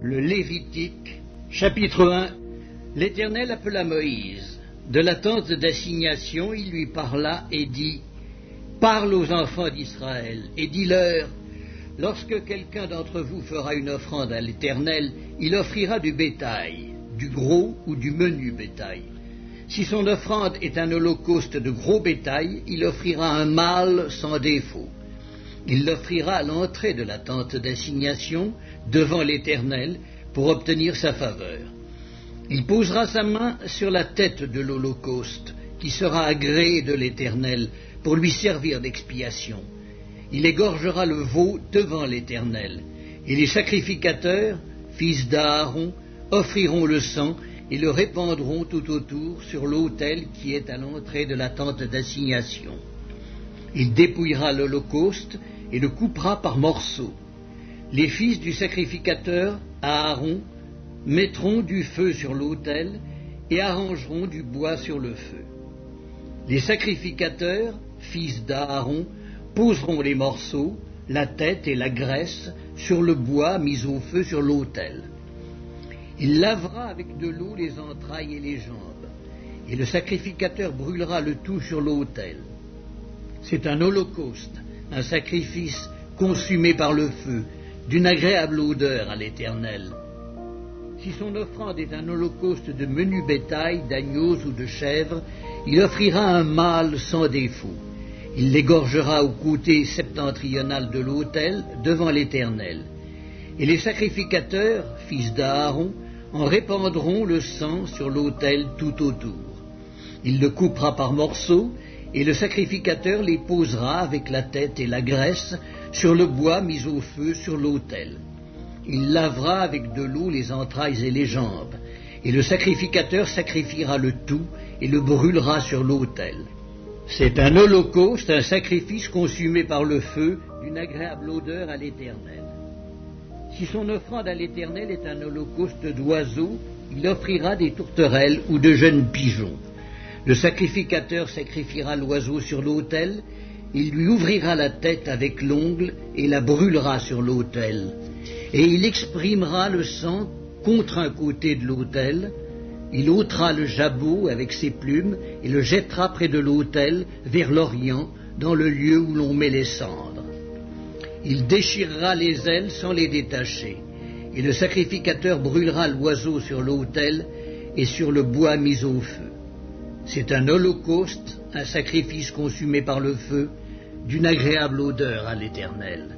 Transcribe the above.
Le Lévitique, chapitre 1. L'Éternel appela Moïse. De la tente d'assignation, il lui parla et dit: Parle aux enfants d'Israël, et dis-leur: Lorsque quelqu'un d'entre vous fera une offrande à l'Éternel, il offrira du bétail, du gros ou du menu bétail. Si son offrande est un holocauste de gros bétail, il offrira un mâle sans défaut. Il l'offrira à l'entrée de la tente d'assignation, devant l'Éternel, pour obtenir sa faveur. Il posera sa main sur la tête de l'holocauste, qui sera agréé de l'Éternel, pour lui servir d'expiation. Il égorgera le veau devant l'Éternel, et les sacrificateurs, fils d'Aaron, offriront le sang et le répandront tout autour sur l'autel qui est à l'entrée de la tente d'assignation. Il dépouillera l'holocauste et le coupera par morceaux. Les fils du sacrificateur, Aaron, mettront du feu sur l'autel et arrangeront du bois sur le feu. Les sacrificateurs, fils d'Aaron, poseront les morceaux, la tête et la graisse sur le bois mis au feu sur l'autel. Il lavera avec de l'eau les entrailles et les jambes, et le sacrificateur brûlera le tout sur l'autel. C'est un holocauste, un sacrifice consumé par le feu, d'une agréable odeur à l'Éternel. Si son offrande est un holocauste de menu bétail, d'agneaux ou de chèvres, il offrira un mâle sans défaut. Il l'égorgera au côté septentrional de l'autel, devant l'Éternel. Et les sacrificateurs, fils d'Aaron, en répandront le sang sur l'autel tout autour. Il le coupera par morceaux, et le sacrificateur les posera avec la tête et la graisse sur le bois mis au feu sur l'autel. Il lavera avec de l'eau les entrailles et les jambes, et le sacrificateur sacrifiera le tout et le brûlera sur l'autel. C'est un holocauste, un sacrifice consumé par le feu, d'une agréable odeur à l'Éternel. Si son offrande à l'Éternel est un holocauste d'oiseaux, il offrira des tourterelles ou de jeunes pigeons. Le sacrificateur sacrifiera l'oiseau sur l'autel, il lui ouvrira la tête avec l'ongle et la brûlera sur l'autel. Et il exprimera le sang contre un côté de l'autel, il ôtera le jabot avec ses plumes et le jettera près de l'autel, vers l'orient, dans le lieu où l'on met les cendres. Il déchirera les ailes sans les détacher, et le sacrificateur brûlera l'oiseau sur l'autel et sur le bois mis au feu. C'est un holocauste, un sacrifice consumé par le feu, d'une agréable odeur à l'Éternel.